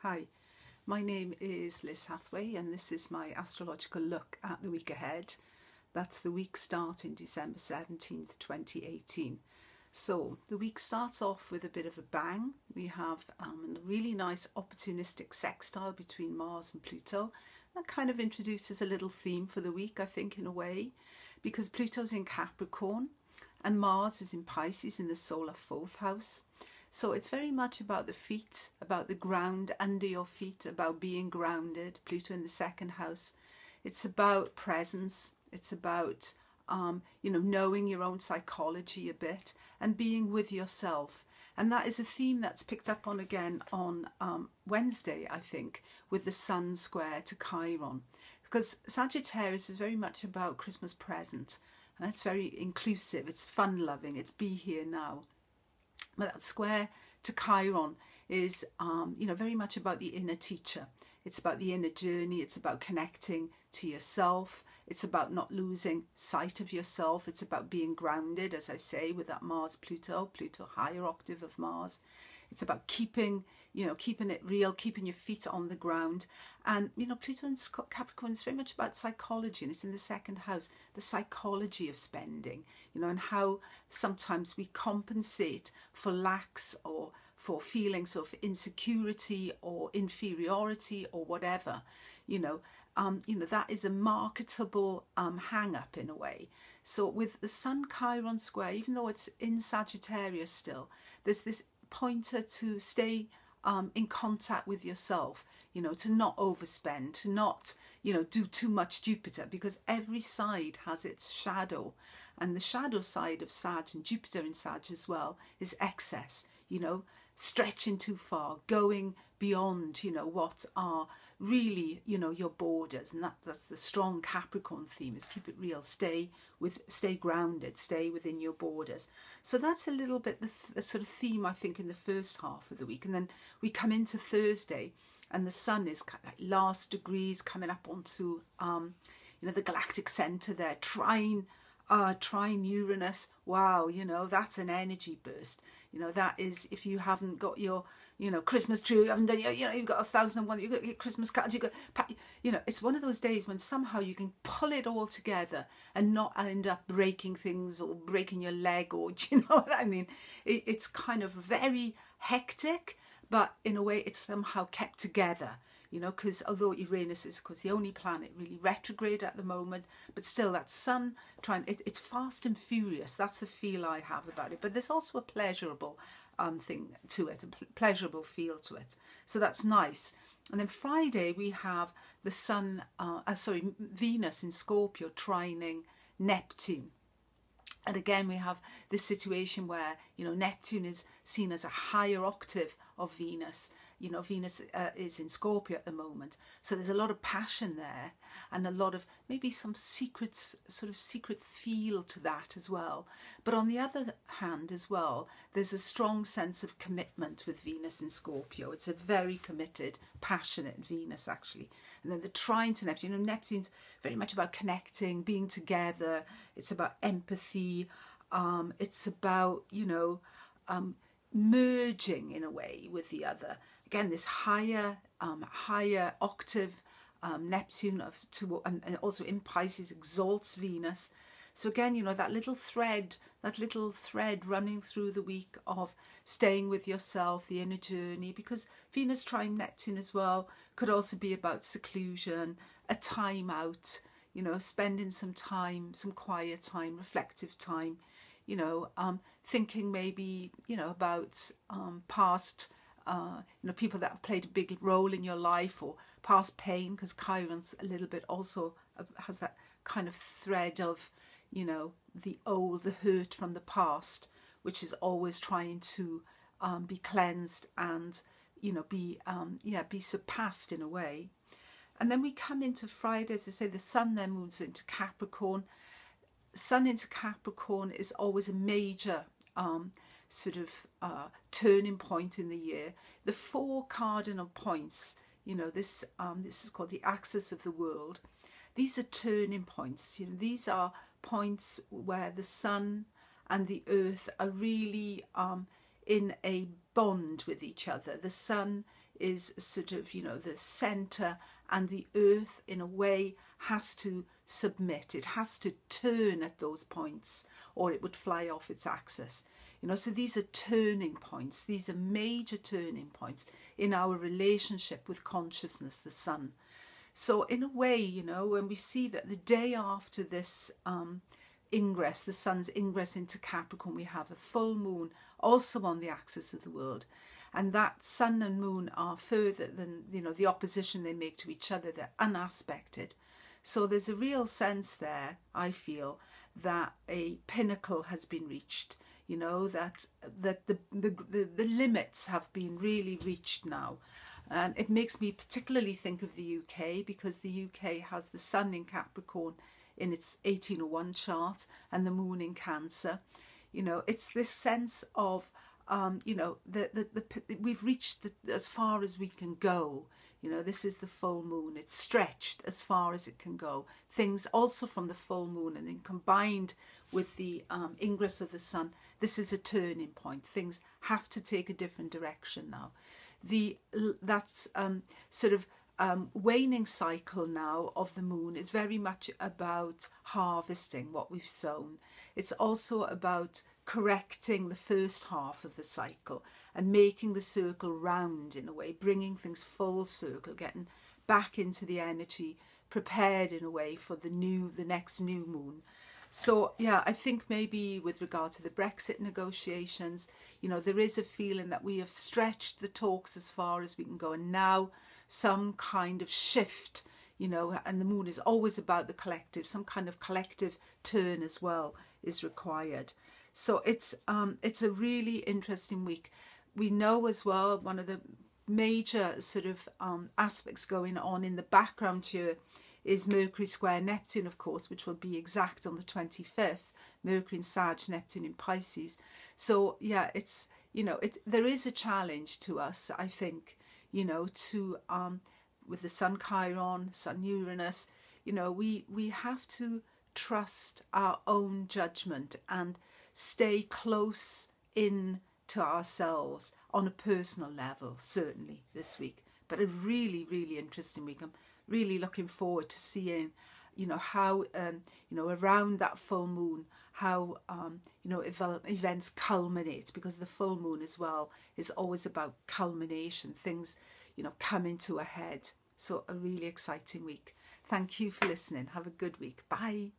Hi, my name is Liz Hathway and this is my astrological look at the week ahead. That's the week starting December 17th, 2018. So the week starts off with a bit of a bang. We have a really nice opportunistic sextile between Mars and Pluto. That kind of introduces a little theme for the week, I think, in a way, because Pluto's in Capricorn and Mars is in Pisces in the solar 4th house. So it's very much about the feet, about the ground under your feet, about being grounded. Pluto in the 2nd house. It's about presence. It's about, knowing your own psychology a bit and being with yourself. And that is a theme that's picked up on again on Wednesday, I think, with the Sun square to Chiron. Because Sagittarius is very much about Christmas present. And that's very inclusive. It's fun-loving. It's be here now. But that square to Chiron is, very much about the inner teacher. It's about the inner journey. It's about connecting to yourself. It's about not losing sight of yourself. It's about being grounded, as I say, with that Mars-Pluto, Pluto higher octave of Mars. It's about keeping it real, keeping your feet on the ground. And, Pluto in Capricorn is very much about psychology, and it's in the 2nd house, the psychology of spending, and how sometimes we compensate for lacks or for feelings of insecurity or inferiority or whatever, that is a marketable hang-up in a way. So with the Sun-Chiron square, even though it's in Sagittarius still, there's this pointer to stay in contact with yourself, to not overspend, to not, do too much Jupiter, because every side has its shadow. And the shadow side of Sag, and Jupiter in Sag as well, is excess, stretching too far, going beyond, what are really, your borders. And that's the strong Capricorn theme, is keep it real, stay grounded, stay within your borders. So that's a little bit the sort of theme, I think, in the first half of the week. And then we come into Thursday and the Sun is kind of like last degrees coming up onto, the galactic center there, trine Uranus. Wow, that's an energy burst. That is, if you haven't got your, Christmas tree, you haven't done your, you've got 1,001, you've got your Christmas cards, it's one of those days when somehow you can pull it all together and not end up breaking things or breaking your leg, or do you know what I mean? It's kind of very hectic, but in a way it's somehow kept together. Because although Uranus is, of course, the only planet really retrograde at the moment, but still that Sun it's fast and furious. That's the feel I have about it. But there's also a pleasurable thing to it, a pleasurable feel to it. So that's nice. And then Friday we have the Venus in Scorpio trining Neptune. And again, we have this situation where, Neptune is seen as a higher octave of Venus. Venus is in Scorpio at the moment. So there's a lot of passion there and a lot of maybe some secret feel to that as well. But on the other hand as well, there's a strong sense of commitment with Venus in Scorpio. It's a very committed, passionate Venus, actually. And then the trine to Neptune. Neptune's very much about connecting, being together. It's about empathy. It's about, merging in a way with the other. Again, this higher octave Neptune and also in Pisces exalts Venus. So again, that little thread running through the week of staying with yourself, the inner journey, because Venus trine Neptune as well could also be about seclusion, a time out, spending some time, some quiet time, reflective time, thinking maybe, about past, people that have played a big role in your life, or past pain, because Chiron's a little bit also has that kind of thread of, the hurt from the past, which is always trying to be cleansed and, be surpassed in a way. And then we come into Friday, as I say, the Sun then moves into Capricorn. Sun into Capricorn is always a major turning point in the year. The 4 cardinal points, this is called the axis of the world. These are turning points. These are points where the Sun and the Earth are really in a bond with each other. The Sun is sort of, you know, the center, and the earth in a way has to submit. It has to turn at those points or it would fly off its axis. You know, so these are turning points. These are major turning points in our relationship with consciousness, the sun. So in a way, you know, when we see that the day after this ingress, the sun's ingress into Capricorn, we have a full moon also on the axis of the world. And that sun and moon are further than, you know, the opposition they make to each other. They're unaspected. So there's a real sense there, I feel, that a pinnacle has been reached. You know, that the limits have been really reached now. And it makes me particularly think of the UK, because the UK has the sun in Capricorn in its 1801 chart and the moon in Cancer. You know, it's this sense of, you know, we've reached as far as we can go. You know, this is the full moon. It's stretched as far as it can go. Things also from the full moon, and then combined with the ingress of the sun, this is a turning point. Things have to take a different direction now. That's sort of waning cycle now of the moon is very much about harvesting what we've sown. It's also about correcting the first half of the cycle and making the circle round in a way, bringing things full circle, getting back into the energy, prepared in a way for the next new moon. So yeah, I think maybe with regard to the Brexit negotiations, you know, there is a feeling that we have stretched the talks as far as we can go, and now some kind of shift, you know, and the moon is always about the collective, some kind of collective turn as well is required. So it's a really interesting week. We know as well, one of the major sort of aspects going on in the background here is Mercury square Neptune, of course, which will be exact on the 25th. Mercury in Sag, Neptune in Pisces. So yeah, it's, you know, there is a challenge to us, I think, you know, to with the Sun Chiron, Sun Uranus, you know, we have to trust our own judgment and stay close in to ourselves on a personal level, certainly this week. But a really, really interesting week. I'm really looking forward to seeing, you know, how, you know, around that full moon, how, you know, events culminate, because the full moon as well is always about culmination, things, you know, coming to a head. So a really exciting week. Thank you for listening. Have a good week. Bye.